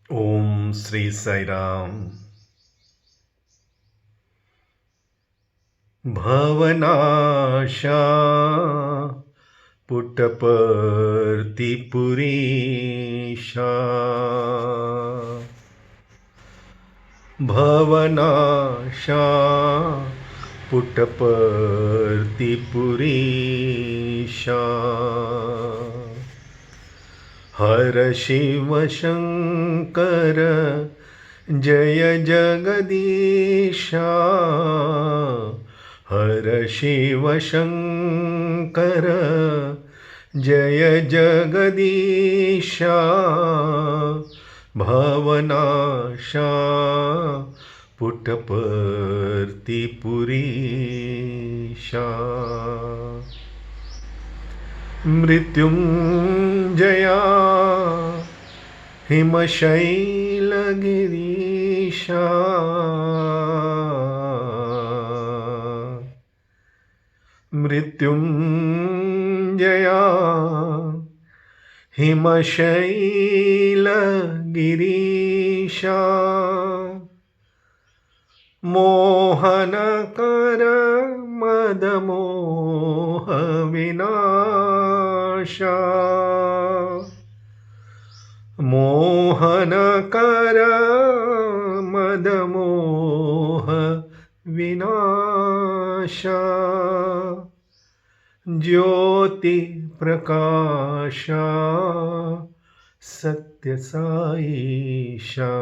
Om Sri Sai Ram. Bhavanasha Puttaparthi Purisha Bhavanasha Puttaparthi Purisha हर शिव शंकर जय जगदीशा हर शिव शंकर जय जगदीशा भवनाशा पुट्टपर्ति पुरीशा मृत्युंजया हिमशैलगिरीशा मृत्युंजया हिमशैलगिरीशा मोहनकर मदमोह विनाशा मोहनकर मदमोह विनाशा ज्योति प्रकाशा सत्य साईशा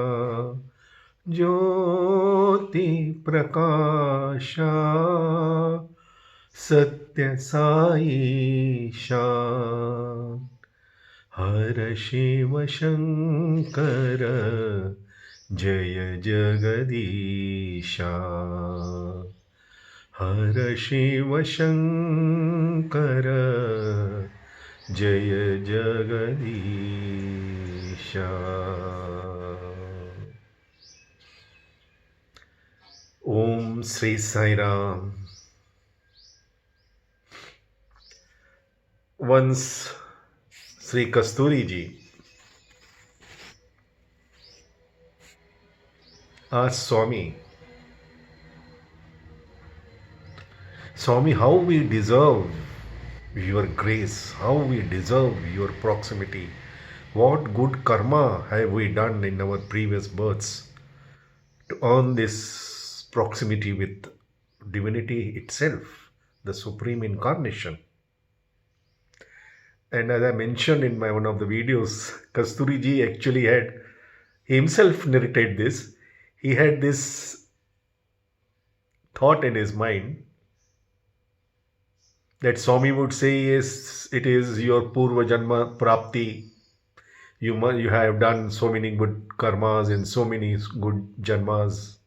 ज्योति प्रकाशा सत्य साईशा हर शिव शंकर जय जगदीशा हर शिव शंकर जय Jagadisha Om Sri Sai Ram. Once Sri Kasturi ji asked Swami, Swami, how we deserve your grace, how we deserve your proximity, what good karma have we done in our previous births to earn this proximity with divinity itself, the supreme incarnation. And as I mentioned in one of the videos, Kasturi ji actually had himself narrated this. He had this thought in his mind that Swami would say, yes, it is your Purva Janma Prapti. You have done so many good karmas and so many good janmas.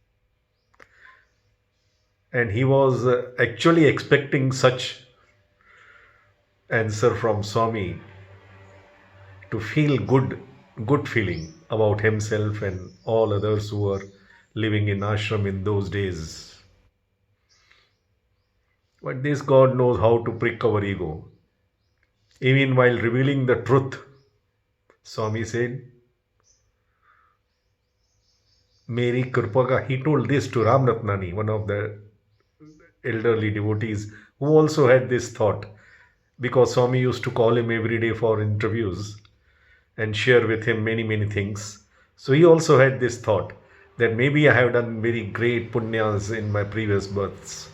And he was actually expecting such answer from Swami to feel good feeling about himself and all others who were living in ashram in those days. But this God knows how to prick our ego. Even while revealing the truth, Swami said, Meri Kripa, he told this to Ram Ratnani, one of the elderly devotees who also had this thought, because Swami used to call him every day for interviews and share with him many things. So he also had this thought that maybe I have done very great punyas in my previous births.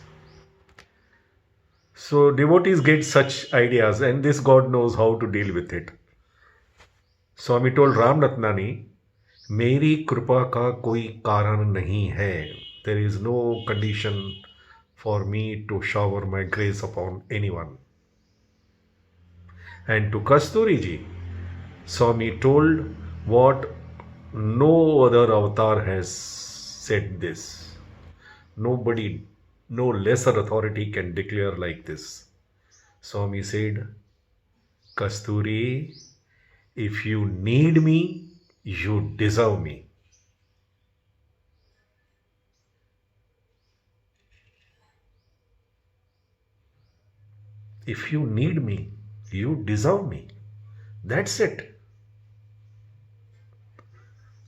So devotees get such ideas, and this God knows how to deal with it. Swami told Ram Ratnani, मेरी कृपा का कोई कारण नहीं है. There is no condition for me to shower my grace upon anyone. And to Kasturi ji, Swami told what no other avatar has said this. Nobody, no lesser authority can declare like this. Swami said, Kasturi, if you need me, you deserve me. If you need me, you deserve me. That's it.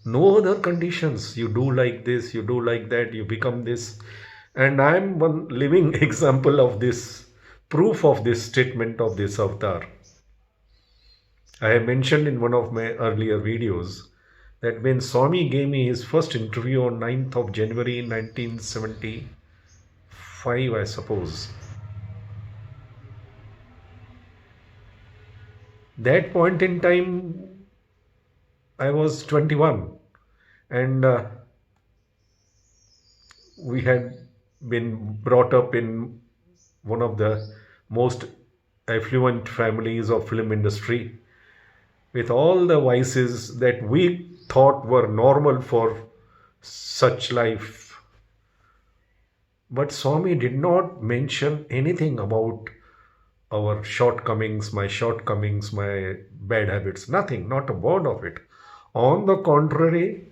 No other conditions. You do like this, you do like that, you become this. And I'm one living example of this, proof of this statement of this avatar. I have mentioned in one of my earlier videos that when Swami gave me his first interview on 9th of January 1975, I suppose, that point in time I was 21, and we had been brought up in one of the most affluent families of film industry, with all the vices that we thought were normal for such life. But Swami did not mention anything about our shortcomings, my bad habits, nothing, not a word of it. On the contrary,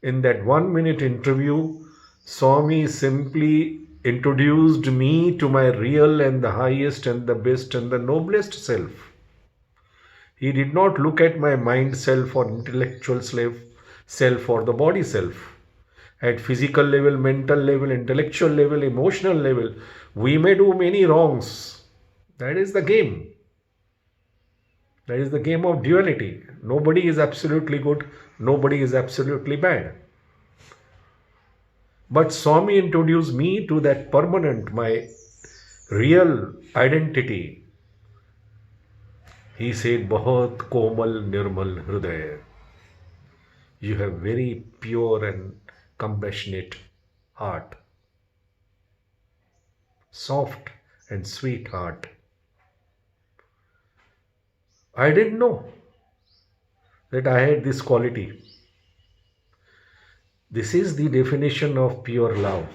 in that 1 minute interview, Swami simply introduced me to my real and the highest and the best and the noblest self. He did not look at my mind self or intellectual self or the body self. At physical level, mental level, intellectual level, emotional level, we may do many wrongs. That is the game. That is the game of duality. Nobody is absolutely good, nobody is absolutely bad. But Swami introduced me to that permanent, my real identity. He said, "बहुत कोमल निर्मल हृदय." You have very pure and compassionate heart, soft and sweet heart. I didn't know that I had this quality. This is the definition of pure love.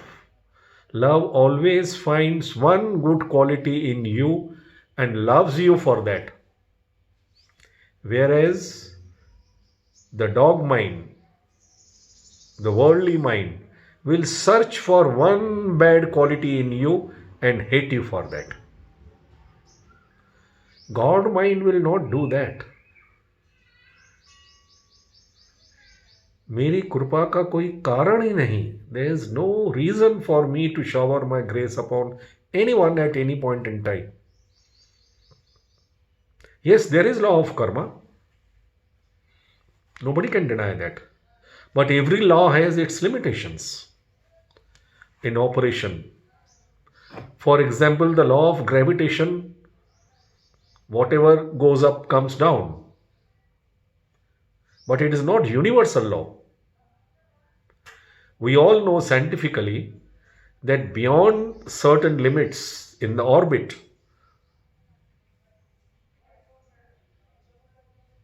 Love always finds one good quality in you and loves you for that. Whereas the dog mind, the worldly mind, will search for one bad quality in you and hate you for that. God mind will not do that. मेरी कृपा का कोई कारण ही नहीं. There is no reason for me to shower my grace upon anyone at any point in time. Yes, there is law of karma. Nobody can deny that. But every law has its limitations in operation. For example, the law of gravitation, whatever goes up comes down. But it is not universal law. We all know scientifically that beyond certain limits in the orbit,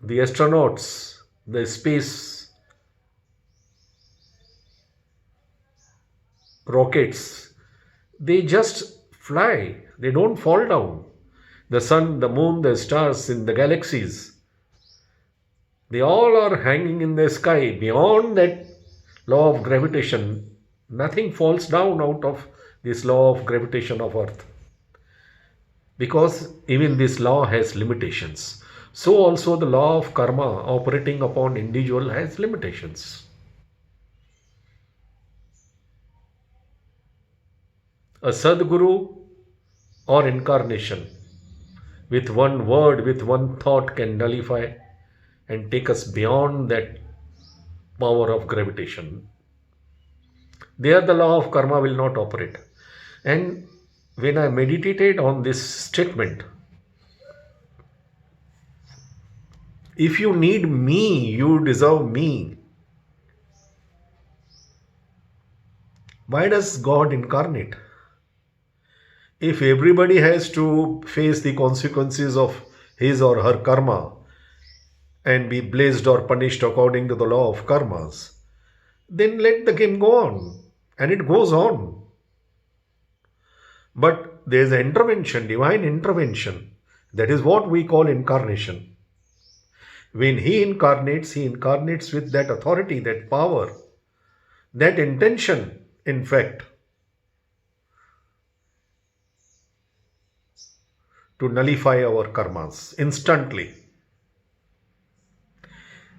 the astronauts, the space rockets, they just fly, they don't fall down. The sun, the moon, the stars in the galaxies, they all are hanging in the sky. Beyond that law of gravitation, nothing falls down out of this law of gravitation of Earth. Because even this law has limitations. So also the law of karma operating upon individual has limitations. A Sadguru or incarnation with one word, with one thought can nullify and take us beyond that power of gravitation. There the law of karma will not operate. And when I meditated on this statement, if you need me, you deserve me. Why does God incarnate? If everybody has to face the consequences of his or her karma and be blessed or punished according to the law of karmas, then let the game go on. And it goes on. But there is an intervention, divine intervention. That is what we call incarnation. When he incarnates with that authority, that power, that intention, in fact, to nullify our karmas instantly.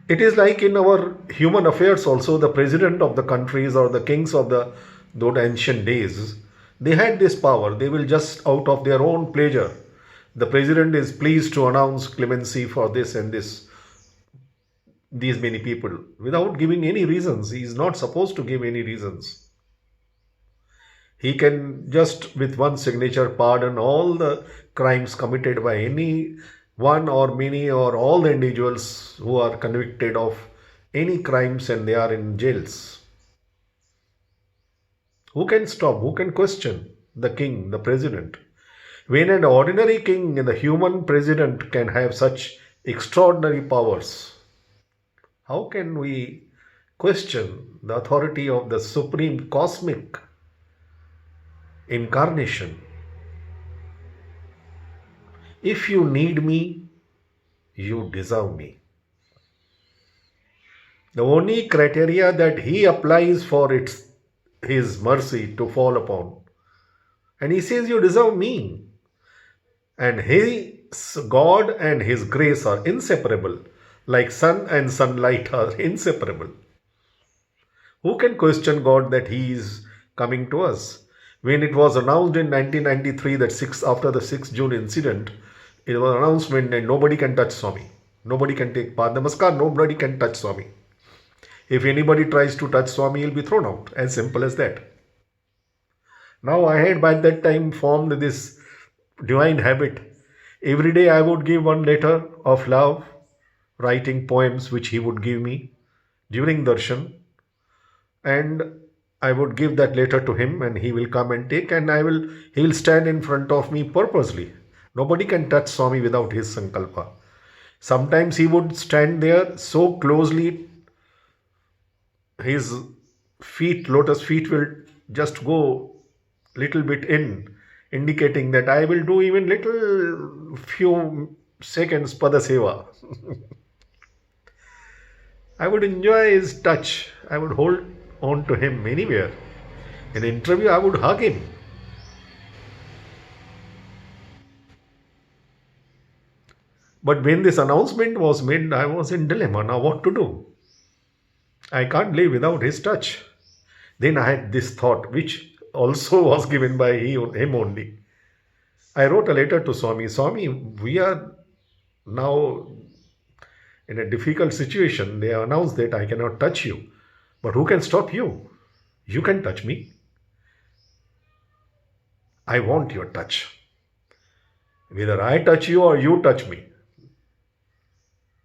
It is like in our human affairs also, the president of the countries or the kings of those ancient days, they had this power. They will just out of their own pleasure. The president is pleased to announce clemency for this and this, these many people, without giving any reasons. He is not supposed to give any reasons. He can just with one signature pardon all the crimes committed by any one or many or all the individuals who are convicted of any crimes and they are in jails. Who can stop? Who can question the king, the president? When an ordinary king and the human president can have such extraordinary powers, how can we question the authority of the supreme cosmic incarnation? If you need me, you deserve me. The only criteria that he applies for his mercy to fall upon. And he says, you deserve me. And his God and his grace are inseparable, like sun and sunlight are inseparable. Who can question God that he is coming to us? When it was announced in 1993 that after the 6th June incident, it was an announcement that nobody can touch Swami. Nobody can take Pad Namaskar, nobody can touch Swami. If anybody tries to touch Swami, he'll be thrown out. As simple as that. Now I had by that time formed this divine habit. Every day I would give one letter of love, writing poems which he would give me during darshan. And I would give that letter to him and he will come and take, and he will stand in front of me purposely. Nobody can touch Swami without his sankalpa. Sometimes he would stand there so closely, his feet, lotus feet will just go little bit in, indicating that I will do even little few seconds pada seva. I would enjoy his touch. I would hold on to him anywhere. In an interview, I would hug him. But when this announcement was made, I was in dilemma. Now what to do? I can't live without his touch. Then I had this thought, which also was given by him only. I wrote a letter to Swami. Swami, we are now in a difficult situation. They announced that I cannot touch you. But who can stop you? You can touch me. I want your touch. Whether I touch you or you touch me.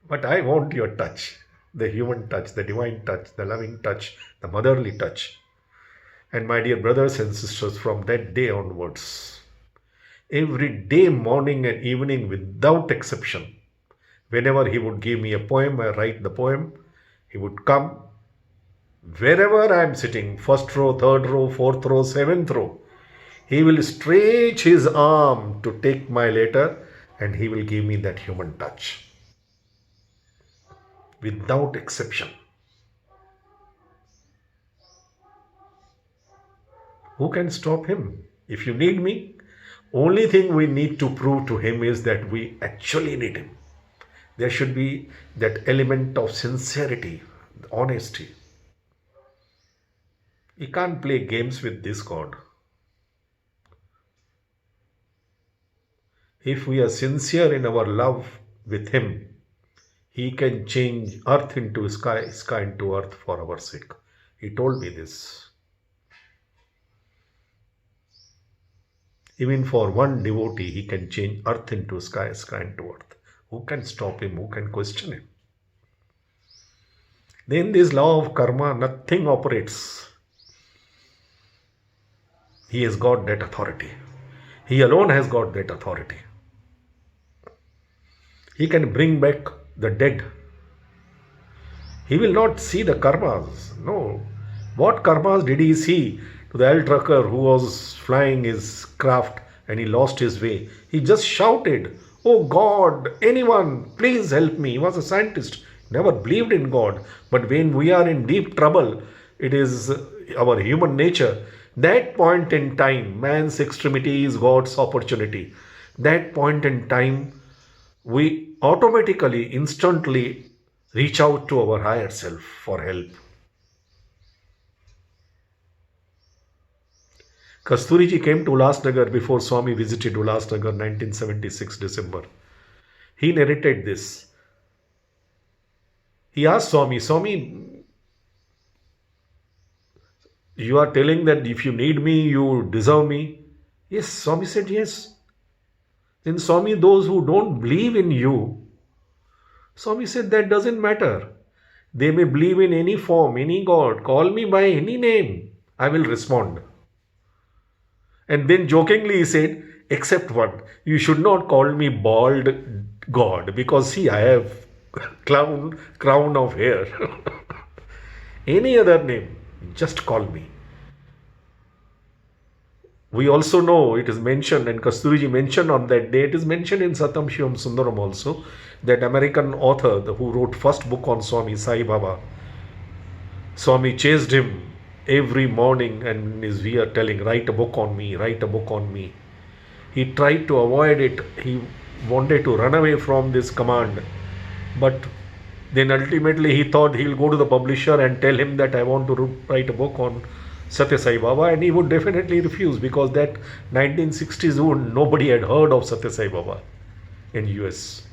But I want your touch. The human touch, the divine touch, the loving touch, the motherly touch. And my dear brothers and sisters, from that day onwards, every day, morning and evening, without exception, whenever he would give me a poem, I write the poem, he would come. Wherever I am sitting, first row, third row, fourth row, seventh row, he will stretch his arm to take my letter and he will give me that human touch. Without exception. Who can stop him? If you need me, only thing we need to prove to him is that we actually need him. There should be that element of sincerity, honesty. You can't play games with this God. If we are sincere in our love with him, he can change earth into sky, sky into earth for our sake. He told me this. Even for one devotee, he can change earth into sky, sky into earth. Who can stop him? Who can question him? Then this law of karma, nothing operates. He has got that authority. He alone has got that authority. He can bring back the dead. He will not see the karmas. No. What karmas did he see to the old trucker who was flying his craft and he lost his way? He just shouted, "Oh God, anyone, please help me." He was a scientist, never believed in God. But when we are in deep trouble, it is our human nature. That point in time, man's extremity is God's opportunity. That point in time, we automatically, instantly Reach out to our higher self for help. Kasturiji came to Ulhasnagar before Swami visited Ulhasnagar 1976 December. He narrated this. He asked Swami, Swami, you are telling that if you need me, you deserve me. Yes, Swami said yes. Then Swami, those who don't believe in you, Swami said that doesn't matter. They may believe in any form, any God. Call me by any name. I will respond. And then jokingly he said, except one, you should not call me bald God because see, I have crown of hair. Any other name, just call me. We also know it is mentioned, and Kasturiji mentioned on that day, it is mentioned in Satam Shivam Sundaram also, that American author who wrote first book on Swami Sai Baba, Swami chased him every morning and is here telling, write a book on me, write a book on me. He tried to avoid it. He wanted to run away from this command. But then ultimately he thought he'll go to the publisher and tell him that I want to write a book on Satya Sai Baba, and he would definitely refuse because that 1960s nobody had heard of Satya Sai Baba in US.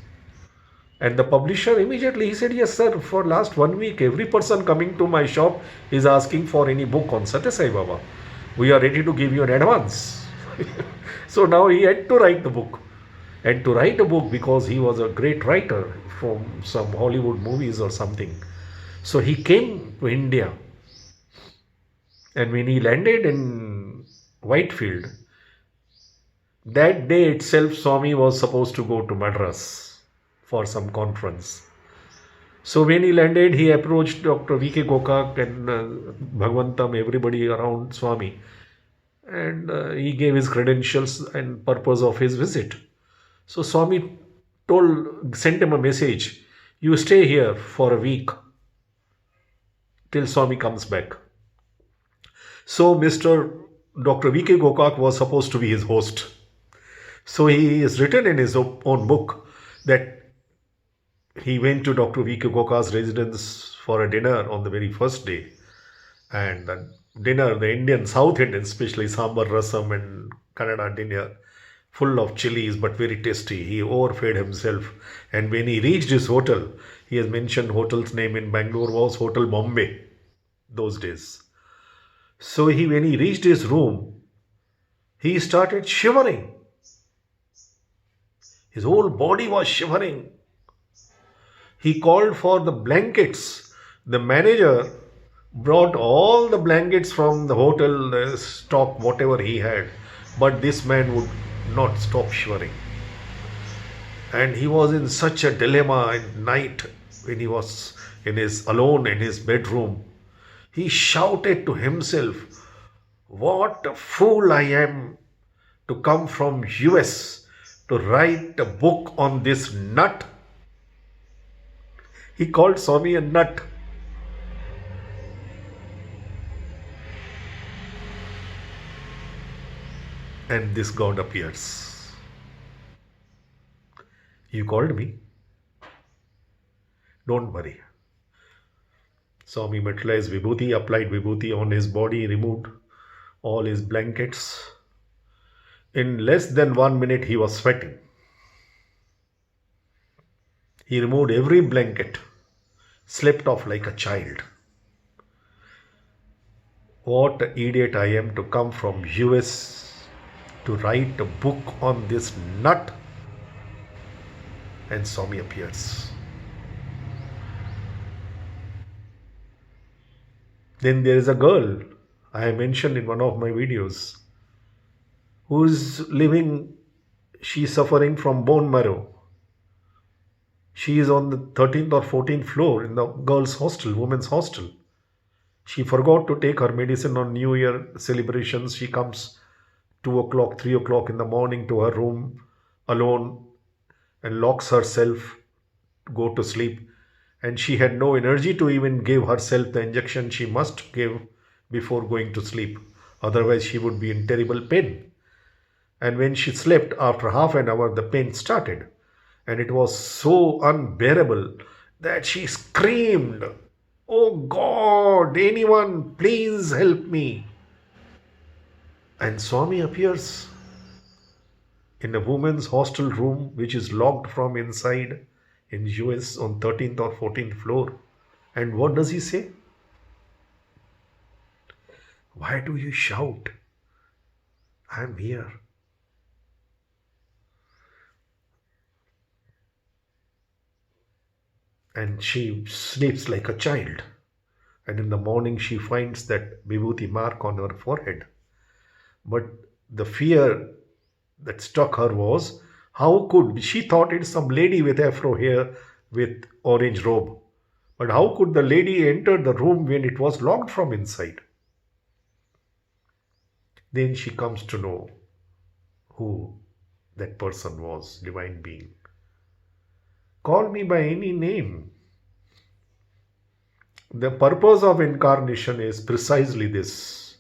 And the publisher immediately he said, yes sir, for last 1 week every person coming to my shop is asking for any book on Satya Sai Baba. We are ready to give you an advance. So now he had to write the book. And to write a book because he was a great writer from some Hollywood movies or something. So he came to India. And when he landed in Whitefield, that day itself Swami was supposed to go to Madras for some conference. So when he landed, he approached Dr. V.K. Gokak and Bhagwantam, everybody around Swami. And he gave his credentials and purpose of his visit. So Swami sent him a message, you stay here for a week till Swami comes back. So Mr. Dr. V.K. Gokak was supposed to be his host. So he has written in his own book that he went to Dr. V.K. Gokak's residence for a dinner on the very first day. And the dinner, the Indian, South Indian, especially sambar rasam and Kannada dinner, full of chilies but very tasty. He overfed himself. And when he reached his hotel, he has mentioned hotel's name in Bangalore was Hotel Bombay those days. So when he reached his room, he started shivering. His whole body was shivering. He called for the blankets. The manager brought all the blankets from the hotel, the stock, whatever he had. But this man would not stop shivering. And he was in such a dilemma at night when he was alone in his bedroom. He shouted to himself, what a fool I am to come from US to write a book on this nut. He called Swami a nut. And this God appears. You called me? Don't worry. Swami materialized Vibhuti, applied Vibhuti on his body, removed all his blankets. In less than 1 minute, he was sweating. He removed every blanket, slept off like a child. What an idiot I am to come from US to write a book on this nut. And Swami appears. Then there is a girl I mentioned in one of my videos who is living, she is suffering from bone marrow. She is on the 13th or 14th floor in the girls' hostel, women's hostel. She forgot to take her medicine on New Year celebrations. She comes 2 o'clock, 3 o'clock in the morning to her room alone and locks herself to go to sleep. And she had no energy to even give herself the injection she must give before going to sleep. Otherwise, she would be in terrible pain. And when she slept, after half an hour, the pain started. And it was so unbearable. that she screamed, "Oh God, anyone, please help me." And Swami appears in a woman's hostel room which is locked from inside in US on 13th or 14th floor. And what does he say? "Why do you shout? I'm here." And she sleeps like a child. And in the morning, she finds that Vibhuti mark on her forehead. But the fear that struck her was, how could she thought it's some lady with afro hair with orange robe. But how could the lady enter the room when it was locked from inside? Then she comes to know who that person was, divine being. Call me by any name. The purpose of incarnation is precisely this,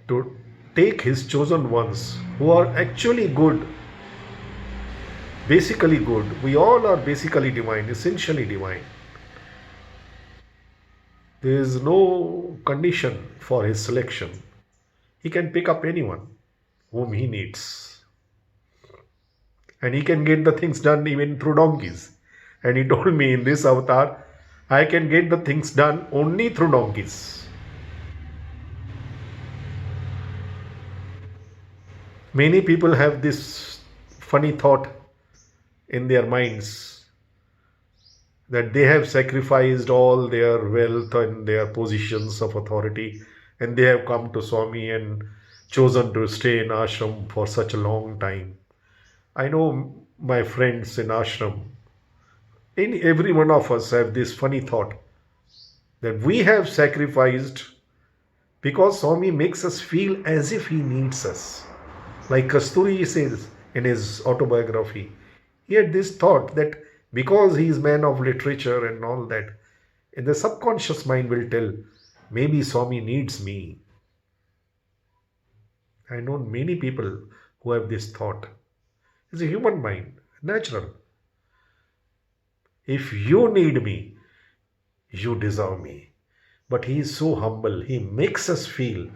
to take his chosen ones who are actually good, basically good. We all are basically divine, essentially divine. There is no condition for his selection. He can pick up anyone whom he needs. And he can get the things done even through donkeys. And he told me in this avatar, I can get the things done only through donkeys. Many people have this funny thought in their minds that they have sacrificed all their wealth and their positions of authority, and they have come to Swami and chosen to stay in ashram for such a long time. I know my friends in ashram, every one of us have this funny thought that we have sacrificed because Swami makes us feel as if he needs us. Like Kasturi says in his autobiography, he had this thought that because he is man of literature and all that, in the subconscious mind will tell, maybe Swami needs me. I know many people who have this thought. It's a human mind, natural. If you need me, you deserve me. But he is so humble, he makes us feel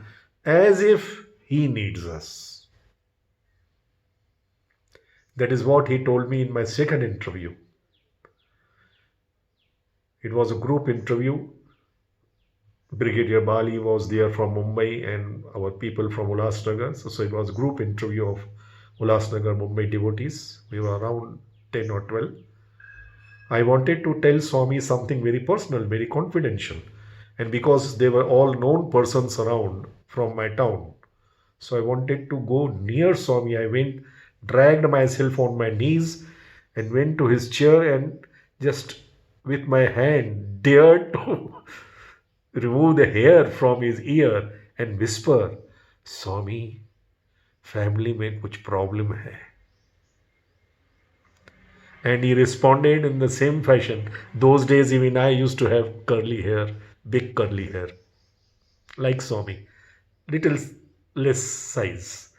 as if he needs us. That is what he told me in my second interview. It was a group interview. Brigadier Bali was there from Mumbai and our people from Ulhasnagar. So it was a group interview of Ulhasnagar Mumbai devotees. We were around 10 or 12. I wanted to tell Swami something very personal, very confidential. And because they were all known persons around from my town, so I wanted to go near Swami. I went, dragged myself on my knees and went to his chair and just with my hand dared to remove the hair from his ear and whisper, "Swami, family में कुछ problem है." And he responded in the same fashion. Those days even I used to have curly hair, big curly hair, like Swami, little less size.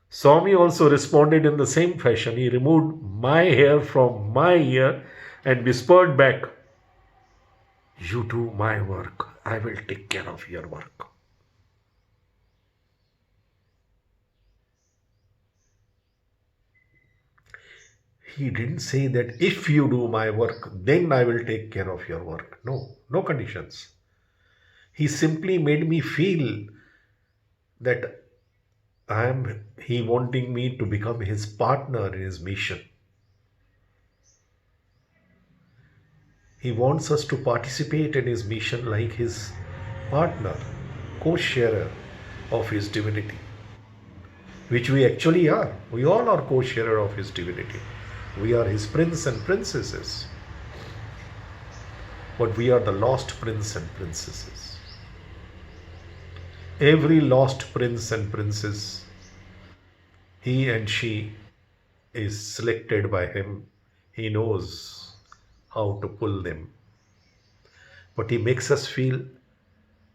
Swami also responded in the same fashion. He removed my hair from my ear and whispered back, "You do my work, I will take care of your work." He didn't say that if you do my work, then I will take care of your work. No, no conditions. He simply made me feel that he wanting me to become his partner in his mission. He wants us to participate in his mission like his partner, co-sharer of his divinity, which we actually are. We all are co-sharer of his divinity. We are his prince and princesses. But we are the lost prince and princesses. Every lost prince and princess, he and she is selected by him. He knows how to pull them. But he makes us feel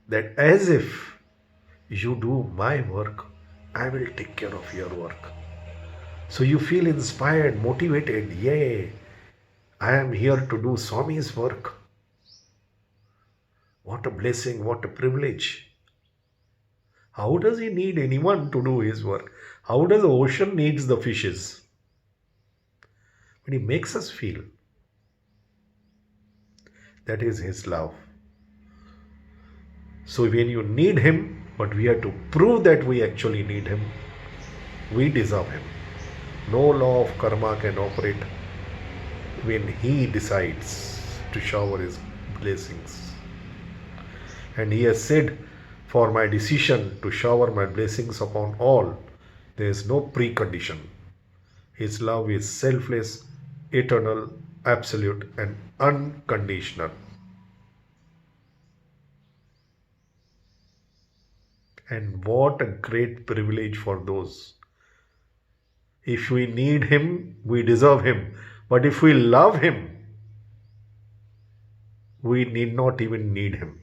that as if you do my work, I will take care of your work. So you feel inspired, motivated. Yay, I am here to do Swami's work. What a blessing, what a privilege. How does he need anyone to do his work? How does the ocean needs the fishes? But he makes us feel that is his love. So when you need him, but we have to prove that we actually need him, we deserve him. No law of karma can operate when he decides to shower his blessings. And he has said, for my decision to shower my blessings upon all, there is no precondition. His love is selfless, eternal, absolute, and unconditional. And what a great privilege for those. If we need him, we deserve him. But if we love him, we need not even need him.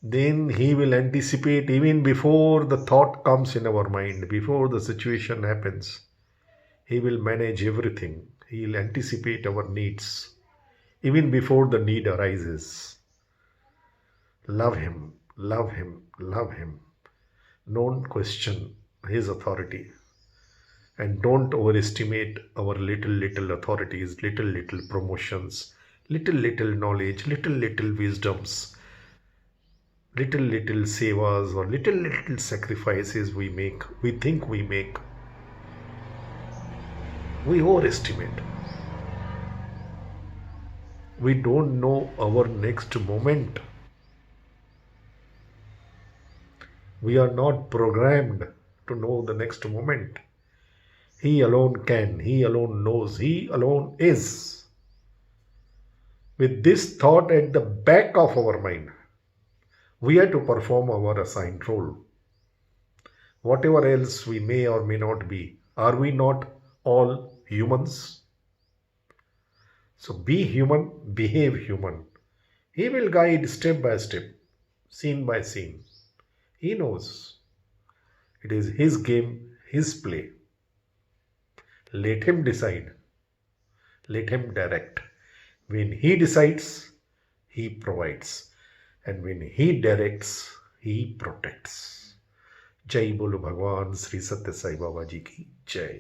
Then he will anticipate even before the thought comes in our mind, before the situation happens. He will manage everything. He will anticipate our needs even before the need arises. Love him, love him, love him. Don't question his authority. And don't overestimate our little authorities, little promotions, little knowledge, little wisdoms, little sevas, or little sacrifices we think we make. We overestimate. We don't know our next moment. We are not programmed to know the next moment. He alone can, he alone knows, he alone is. With this thought at the back of our mind, we are to perform our assigned role. Whatever else we may or may not be, are we not all humans? So be human, behave human. He will guide step by step, scene by scene. He knows. It is his game, his play. Let him decide. Let him direct. When he decides, he provides. And when he directs, he protects. Jai Bolo Bhagwan Sri Satya Sai Baba Ji ki Jai.